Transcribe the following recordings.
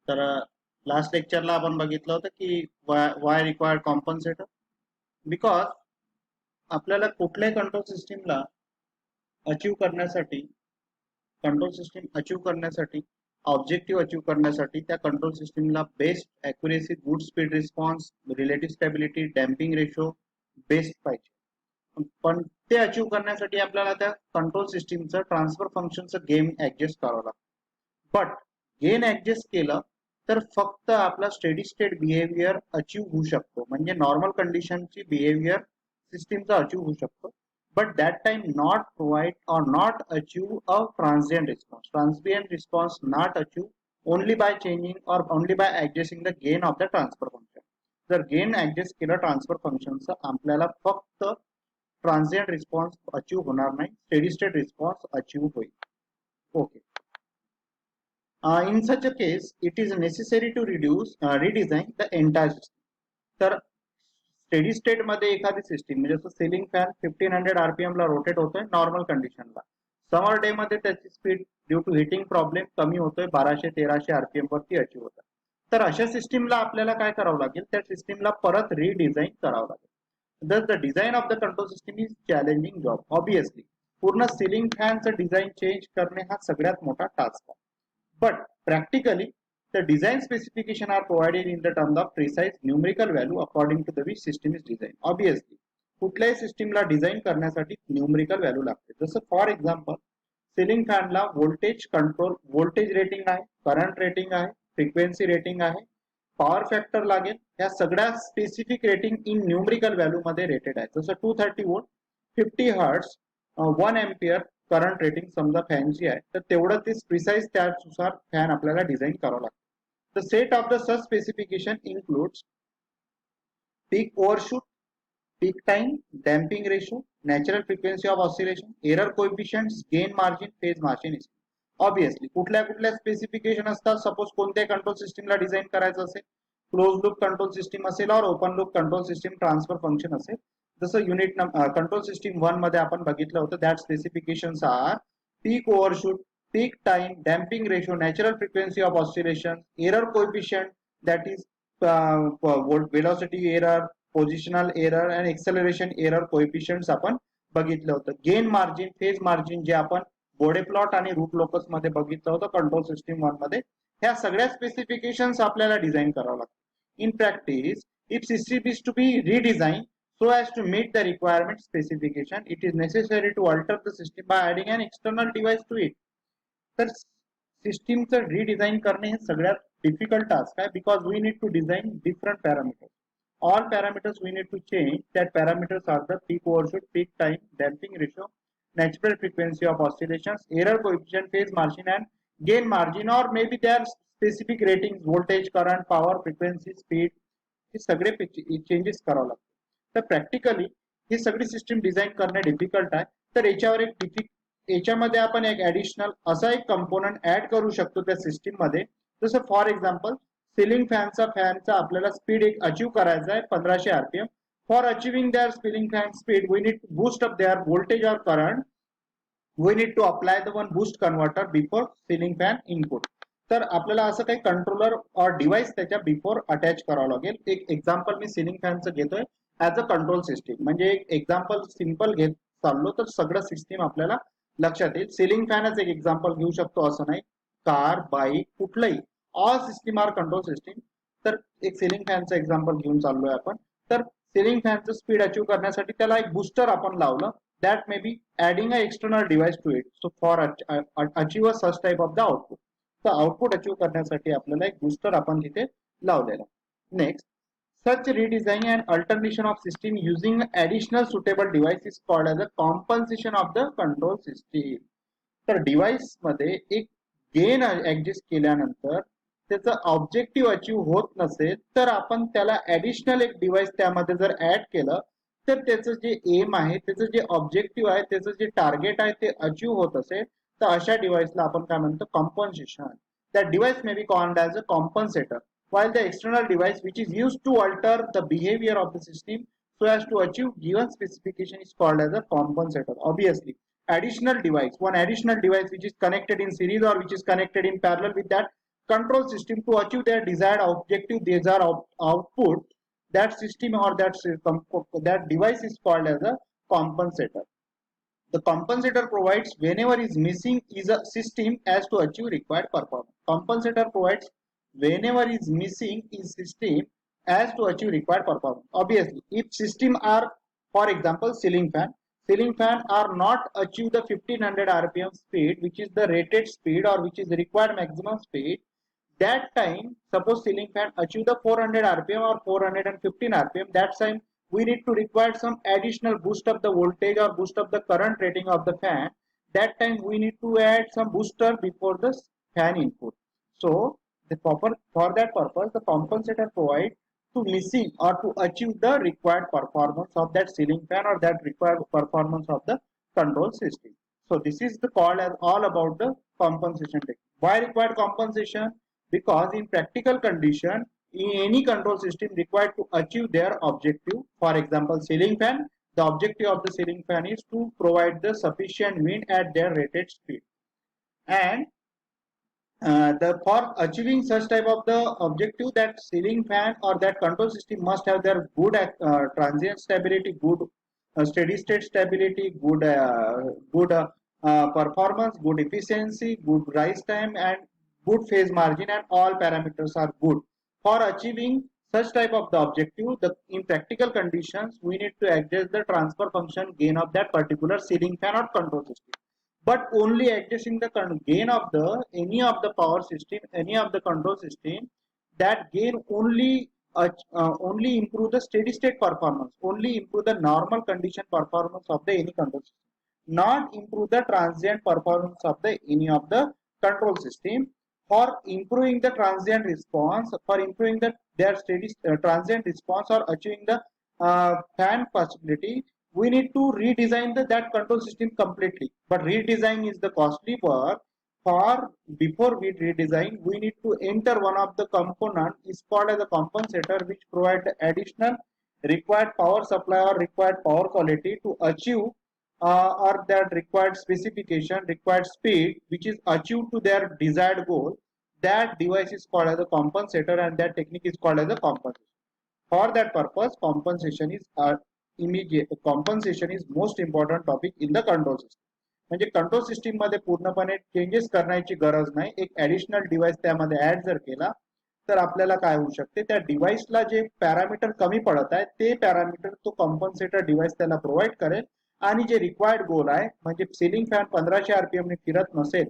तर लास्ट लेक्चरला आपण बघितलं होतं की वाय रिक्वायर्ड कॉम्पन्सेटर. बिकॉज आपल्याला कुठल्याही कंट्रोल सिस्टीमला अचीव्ह करण्यासाठी कंट्रोल सिस्टीम अचीव्ह करण्यासाठी ऑब्जेक्टिव्ह अचीव्ह करण्यासाठी त्या कंट्रोल सिस्टीमला best accuracy, good speed response, relative stability, damping ratio best पाहिजे. पण ते अचीव्ह करण्यासाठी आपल्याला त्या कंट्रोल सिस्टीमचं ट्रान्सफर फंक्शनचं गेम ऍडजस्ट करावं लागतं. बट गेन ऍडजस्ट केलं तर फक्त आपला स्टेडी स्टेट बिहेवियर अचीव्ह होऊ शकतो, म्हणजे नॉर्मल कंडिशनची बिहेवियर सिस्टीमचा अचीव्ह होऊ शकतो. but that time not provide or not achieve a transient response. Transient response not achieve only by changing or only by adjusting the gain of the transfer function. जर gain adjust केलं transfer फंक्शनचं आपल्याला फक्त transient response achieve होणार नाही, steady state response achieve होईल. Okay. In such a case, it is necessary to redesign the entire system. तर steady state मध्ये एखादी सिस्टीम म्हणजे जसं सिलिंग फॅन 1500 आरपीएम ला रोटेट होतोय नॉर्मल कंडिशनला, समर डे मध्ये त्याची speed due to heating problem कमी होतोय, 1200-1300 आरपीएम वरती अचीव्ह होतात. तर अशा सिस्टीमला आपल्याला काय करावं लागेल, त्या सिस्टीमला परत रिडिझाईन करावं लागेल. Thus the design of the control system is challenging job. Obviously, पूर्ण सिलिंग फॅनचं डिझाईन चेंज करणे हा सगळ्यात मोठा टास्क आहे. But practically, the design specification are provided in the terms of precise numerical value according to the which system is designed. Obviously, कुठल्याही सिस्टीमला design करण्यासाठी numerical value लागते. जसं फॉर एक्झाम्पल सिलिंग फॅनला व्होल्टेज कंट्रोल, व्होल्टेज रेटिंग आहे, current rating आहे, frequency rating आहे, power factor लागेल. या सगळ्या specific rating in numerical value मध्ये रेटेड आहे. जसं 230 volt, 50 hertz, 1 ampere current rating समजा फॅनची आहे, तर तेवढं ते प्रिसाइज त्यानुसार फॅन आपल्याला डिझाईन करावं लागतं. The set of the sub specification includes peak overshoot, peak time, damping ratio, natural frequency of oscillation, error coefficients, gain margin, phase margin. Obviously कुठल्या कुठल्या स्पेसिफिकेशन असतात. सपोज कोणत्याही कंट्रोल सिस्टीमला डिझाईन करायचं असेल, क्लोज लूप कंट्रोल सिस्टीम असेल और open loop control system transfer function असेल. जसं युनिट कंट्रोल सिस्टीम 1 मध्ये आपण बघितलं होतं, that specifications are peak overshoot, peak time, damping ratio, natural frequency of oscillation, error coefficient that is velocity error, positional error आणि acceleration error coefficients आपण बघितलं होतं. गेन मार्जिन, फेज मार्जिन जे आपण बोडे प्लॉट आणि रूट लोकस मध्ये बघितलं होतं कंट्रोल सिस्टीम 1 मध्ये. ह्या सगळ्या स्पेसिफिकेशन्स आपल्याला डिझाईन करावं लागतं. In practice, if system is to be redesign so as to meet the requirement specification, it is necessary to alter the system by adding an external device to it. तर सिस्टीमचं redesign करणे हे सगळ्यात difficult task आहे, because we need to design different parameters. All parameters we need to change. That parameters are the peak overshoot, peak time, damping ratio, natural frequency of oscillations, error coefficient, phase margin, and gain margin, or maybe their specific ratings, voltage, current, power, frequency, speed. हे सगळे changes करावं लागतं. तर practically ही सगळी system design करणे difficult आहे. तर याच्यामध्ये आपण एक ऍडिशनल असा एक कंपोनंट ऍड करू शकतो त्या सिस्टीम मध्ये. जसं फॉर एक्झाम्पल सिलिंग फॅनचा आपल्याला स्पीड एक अचीव्ह करायचा आहे 1500 RPM. For achieving their ceiling fan speed we need to boost up their voltage और current. We need to apply the one boost converter before ceiling fan input. तर आपल्याला असं काही controller और डिव्हाइस त्याच्या बिफोर अटॅच करावं लागेल. एक एक्झाम्पल मी सिलिंग फॅनचं घेतोय ऍज अ कंट्रोल सिस्टीम, म्हणजे एक एक्झाम्पल सिंपल घेत चाललो तर सगळं सिस्टीम आपल्याला लक्षात येईल. सिलिंग फॅनच एक एक्झाम्पल घेऊ शकतो असं नाही, कार, बाईक, कुठलंही, all system are control system. तर एक सिलिंग फॅनचं एक्झाम्पल घेऊन चाललोय आपण. तर सिलिंग फॅनचं स्पीड अचीव्ह करण्यासाठी त्याला एक बुस्टर आपण लावलं, that may be adding a external device to it. So for achieve such type of the output. तर आउटपुट अचीव्ह करण्यासाठी आपल्याला एक बुस्टर आपण तिथे लावलेला. Next, such redesign and alternation of system using additional suitable device is called as a compensation of the control system. तर device मध्ये एक गेन ऍडजस्ट केल्यानंतर त्याचं ऑब्जेक्टिव्ह अचीव्ह होत नसेल तर आपण त्याला ऍडिशनल एक डिव्हाइस त्यामध्ये जर ऍड केलं तर त्याचं जे एम आहे, त्याचं जे ऑब्जेक्टिव्ह आहे, त्याचं जे टार्गेट आहे ते अचीव्ह होत असेल तर अशा डिव्हाइसला आपण काय म्हणतो, compensation. That device may be called as a compensator, while the external device which is used to alter the behavior of the system so as to achieve given specification is called as a compensator. Obviously, one additional device which is connected in series or which is connected in parallel with that control system to achieve their desired objective, desired output, that system or that device is called as a compensator. The compensator provides whenever is missing is a system as to achieve required performance. Compensator provides whenever is missing is system as to achieve required performance. Obviously, if system are, for example, ceiling fan are not achieve the 1500 rpm speed, which is the rated speed or which is the required maximum speed, that time suppose ceiling fan achieve the 400 rpm or 415 rpm, that time we need to require some additional boost of the voltage or boost of the current rating of the fan. That time we need to add some booster before the fan input. So the for that purpose the compensator provide to missing or to achieve the required performance of that ceiling fan or that required performance of the control system. So this is the call as all about the compensation technique. Why required compensation? Because in practical condition, in any control system required to achieve their objective, for example ceiling fan, the objective of the ceiling fan is to provide the sufficient wind at their rated speed, and for achieving such type of the objective, that ceiling fan or that control system must have their good transient stability, good steady state stability, good performance, good efficiency, good rise time, and good phase margin, and all parameters are good. For achieving such type of the objective, in practical conditions, we need to adjust the transfer function gain of that particular ceiling fan or control system, but only adjusting the gain of the any of the power system, any of the control system, that gain only improve the steady state performance, only improve the normal condition performance of the any control system, not improve the transient performance of the any of the control system. For improving the transient response, for improving their steady transient response or achieving the fan possibility, we need to redesign that control system completely. But redesign is the costly work. For before we redesign, we need to enter one of the component is called as a compensator, which provide the additional required power supply or required power quality to achieve or that required specification, required speed, which is achieved to their desired goal. That device is called as a compensator, and that technique is called as a compensation. For that purpose, compensation is most important topic in the control system. म्हणजे control system मध्ये पूर्णपणे changes करण्याची गरज नाही, एक additional device त्यामध्ये add जर केला तर आपल्याला काय होऊ शकते, त्या डिव्हाइसला जे पॅरामीटर कमी पडत आहे ते पॅरामीटर तो कॉम्पन्सेटर डिव्हाइस त्याला प्रोव्हाइड करेल, आणि जे रिक्वायर्ड गोल आहे म्हणजे सिलिंग फॅन 1500 आरपीएम ने फिरत नसेल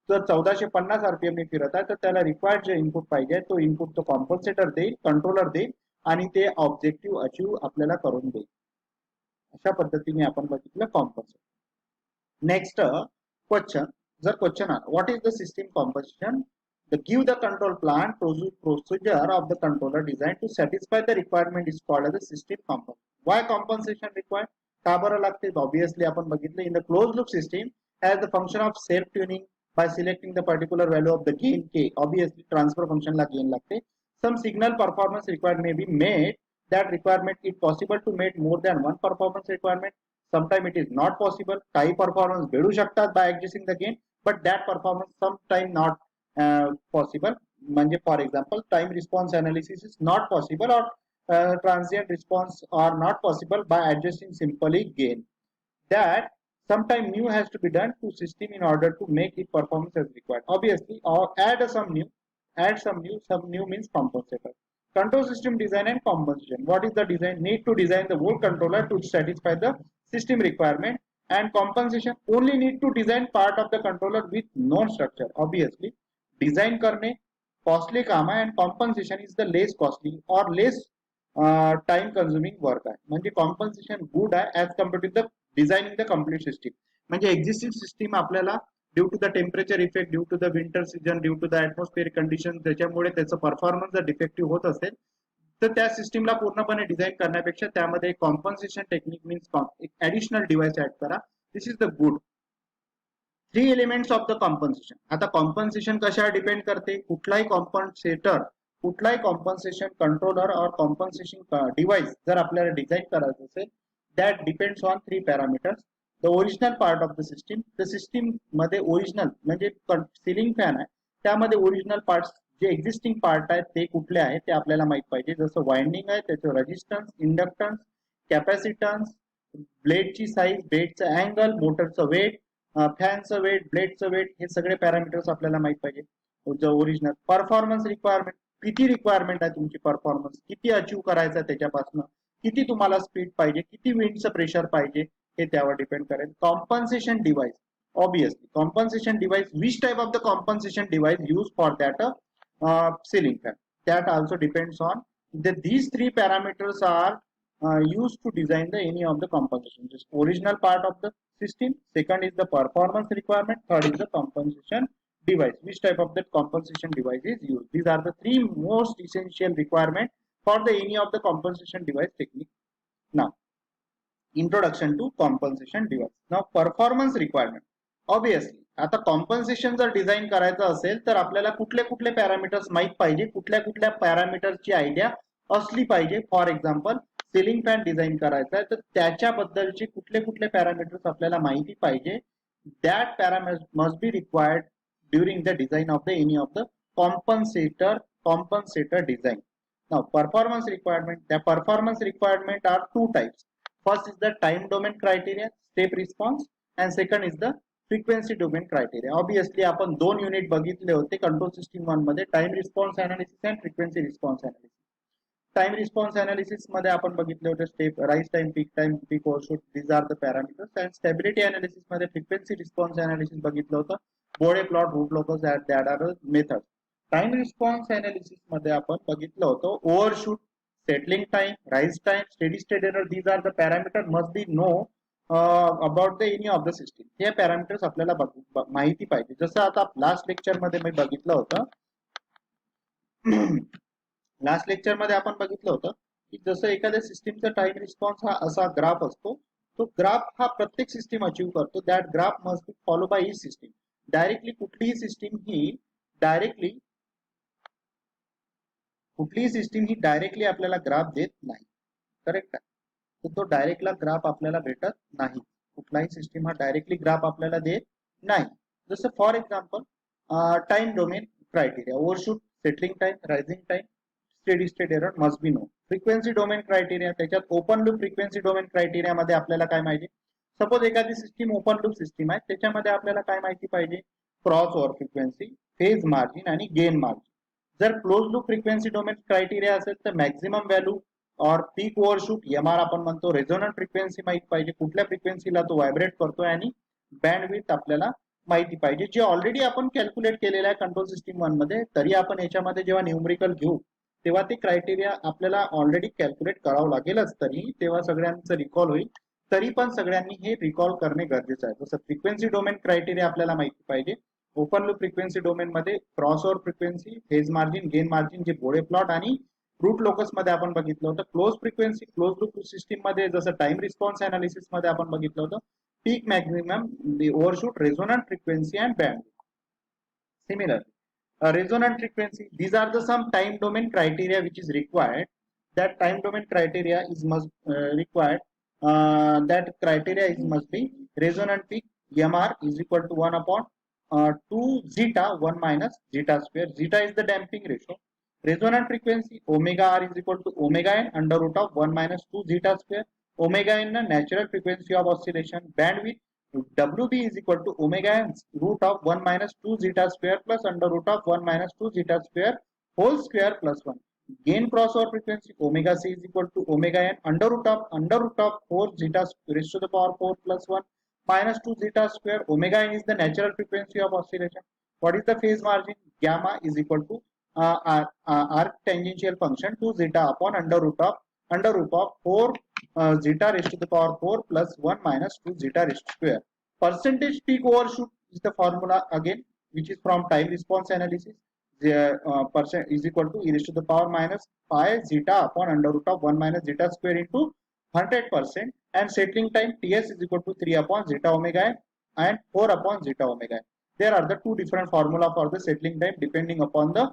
तर 1450 आरपीएम ने फिरत आहे, तर त्याला रिक्वायर्ड जे इनपुट पाहिजे तो इनपुट तो कॉम्पन्सेटर देईल, कंट्रोलर देईल, आणि ते ऑब्जेक्टिव्ह अचीव आपल्याला करून देईल. अशा पद्धतीने आपण बघितलं कॉम्पन्सेटर. नेक्स्ट क्वेश्चन, जर क्वेश्चन आला what is the system composition, give the control plan procedure of the controller designed to satisfy the requirement is called as a system compensation. Why compensation required? का बरं लागते? Obviously आपण बघितलं in the closed loop system as the function of self tuning by selecting the particular value of the gain k. Obviously transfer function La gain लागते. Some signal performance required may be made. That requirement is possible to meet more than one performance requirement. Sometimes it is not possible. काही performance भेटू शकतात by adjusting the gain, but that performance sometimes not possible. म्हणजे for example time response analysis is not possible, or transient response are not possible by adjusting simply gain. That sometime new has to be done to system in order to make it performance as required. Obviously, or add some new means compensator. Control system design and compensation. What is the design? Need to design the whole controller to satisfy the system requirement, and compensation only need to design part of the controller with known structure. Obviously design करणे costly काम आहे, and compensation is the less costly और less time consuming work आहे. म्हणजे compensation good आहे as compare to the designing the complete system. म्हणजे existing system आपल्याला due to the temperature effect, due to the winter season, due to the atmosphere condition, त्याच्यामुळे त्याचं performance जर defective होत असेल तर त्या सिस्टीमला पूर्णपणे डिझाइन करण्यापेक्षा त्यामध्ये कॉम्पन्सेशन टेक्निक मीन्स एक ऍडिशनल डिव्हाइस ऍड करा. This is the good. 3 elements of the compensation. आता कॉम्पन्सेशन कशावर डिपेंड करते? कुठलाही कॉम्पन्सेटर, कुठलाही कॉम्पन्सेशन कंट्रोलर और कॉम्पन्सेशन डिव्हाइस जर आपल्याला डिझाइन करायचं असेल, that depends on 3 parameters. The original part of the system. The system मध्ये ओरिजिनल म्हणजे सिलिंग फॅन आहे, त्यामध्ये ओरिजिनल पार्ट्स जे एक्झिस्टिंग पार्ट आहेत ते कुठले आहेत ते आपल्याला माहित पाहिजे. जसं वाइंडिंग आहे त्याचं रेजिस्टन्स, इंडक्टन्स, कॅपॅसिटन्स, ब्लेडची साईज, ब्लेडचा अँगल, मोटरचं वेट, फॅनचं वेट, ब्लेडचं वेट, हे सगळे पॅरामीटर्स आपल्याला माहित पाहिजे. ओरिजिनल परफॉर्मन्स रिक्वायरमेंट, किती रिक्वायरमेंट आहे तुमची परफॉर्मन्स, किती अचीव करायचं आहे त्याच्यापासून, किती तुम्हाला स्पीड पाहिजे, किती विंडचं प्रेशर पाहिजे, हे त्यावर डिपेंड करेल. Compensation device, obviously compensation device, which type of the compensation device used for that ceiling fan, that also depends on these three parameters are used to design the any of the compensation. Just original part of the system, second is the performance requirement, third is the compensation device, which type of the compensation device is used. These are the three most essential requirement for the any of the compensation device technique. Now introduction to compensation device. Now performance requirement, obviously आता compensation जर design करायचं असेल तर आपल्याला कुठले कुठले parameters माहित पाहिजे, कुठल्या कुठल्या पॅरामीटर्सची आयडिया असली पाहिजे. For example ceiling fan design करायचा आहे तर त्याच्याबद्दलचे कुठले कुठले पॅरामीटर्स आपल्याला माहिती पाहिजे. That parameters must be required during the design of the any of the compensator design. Now performance requirement, the performance requirement are two types. First is the time domain criteria, step response, and second is the frequency domain criteria. Obviously आपण दोन unit बघितले होते control system 1 मध्ये, time response analysis and frequency response analysis. Time response analysis मध्ये आपण बघितले होते step rise time, peak overshoot, these are the parameters. And stability analysis मध्ये फ्रिक्वेन्सी रिस्पॉन्स अनालिसिस बघितलं होतं, Bode plot, root locus, that are method. Time response analysis मध्ये आपण बघितलं होतं overshoot, settling time, rise time, steady state error, these are the parameter must be know about the any of the system. हे parameters आपल्याला माहिती पाहिजे. जसं आता लास्ट लेक्चर मध्ये मी बघितलं होतं लास्ट लेक्चर मध्ये आपण बघितलं होतं की जसं एखाद्या सिस्टीमचा टाइम रिस्पॉन्स हा असा ग्राफ असतो, तो ग्राफ हा प्रत्येक सिस्टीम अचीव करतो. That graph must be follow by each system. Directly कुठलीही सिस्टीम ही डायरेक्टली आपल्याला ग्राफ देत नाही. करेक्ट आहे. तर तो डायरेक्टला ग्राफ आपल्याला भेटत नाही. कुठलाही सिस्टीम हा डायरेक्टली ग्राफ आपल्याला देत नाही. जसं for example time domain criteria, overshoot, settling time, rising time, steady state error must be no. Frequency domain criteria, त्याच्यात open loop frequency domain criteria मध्ये आपल्याला काय माहिती, सपोज एखादी सिस्टीम ओपन लूप सिस्टीम आहे, त्याच्यामध्ये आपल्याला काय माहिती पाहिजे, cross over frequency, phase margin आणि गेन मार्जिन. जर close loop frequency domain criteria असेल तर मॅक्झिमम व्हॅल्यू और पीक ओव्हरशूट, एमआर आपण म्हणतो, रेझोनंट फ्रिक्वेन्सी माहित पाहिजे, कुठल्या फ्रिक्वेन्सीला तो व्हायब्रेट करतोय, आणि बँडविड्थ आपल्याला माहिती पाहिजे, जे ऑलरेडी आपण कॅल्क्युलेट केलेलं आहे कंट्रोल सिस्टीम 1 मध्ये. तरी आपण याच्यामध्ये जेव्हा न्यूमरिकल घेऊ तेव्हा ते क्रायटेरिया आपल्याला ऑलरेडी कॅल्क्युलेट करावं लागेलच, तरी तेव्हा सगळ्यांचं रिकॉल होईल. तरी पण सगळ्यांनी हे रिकॉल करणे गरजेचं आहे. जसं फ्रिक्वेन्सी डोमेन क्रायटेरिया आपल्याला माहिती पाहिजे. ओपन लूप फ्रिक्वेन्सी डोमेन मध्ये cross over frequency, phase margin, gain margin, जे बोडे प्लॉट आणि रूट लोकस मध्ये आपण बघितलं होतं. Close frequency, close loop system मध्ये जसं टाइम रिस्पॉन्स अनालिसिस मध्ये आपण बघितलं होतं, peak, maximum, overshoot, resonant frequency and band. Similarly, resonant frequency, these are the some time domain criteria which is required. That time domain criteria is must required. That criteria is must be resonant peak, MR is equal to 1 upon 2 zeta 1 minus zeta square. Zeta is the damping ratio. Resonant frequency, omega R is equal to omega n under root of 1 minus 2 zeta square. Omega n natural frequency of oscillation. Bandwidth, WB is equal to omega n root of 1 minus 2 zeta square plus under root of 1 minus 2 zeta square whole square plus 1. Gain crossover frequency, omega C is equal to omega n under root of 4 zeta raised to the power 4 plus 1 minus 2 zeta square. Omega n is the natural frequency of oscillation. What is the phase margin? Gamma is equal to arc tangential function 2 zeta upon under root of 4 zeta raised to the power 4 plus 1 minus 2 zeta raised to square. Percentage peak overshoot is the formula again, which is from time response analysis. The percent is equal to e raised to the power minus 5 zeta upon under root of 1 minus zeta square into 100%. And settling time, TS is equal to 3 upon zeta omega n and 4 upon zeta omega n. There are the two different formula for the settling time depending upon the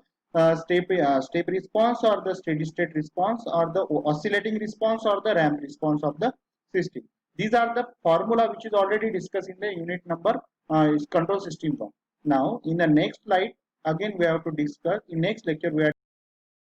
step response or the steady state response or the oscillating response or the ramp response of the system. These are the formula which is already discussed in the unit number is control system form. Now in the next slide again we have to discuss. In next lecture we are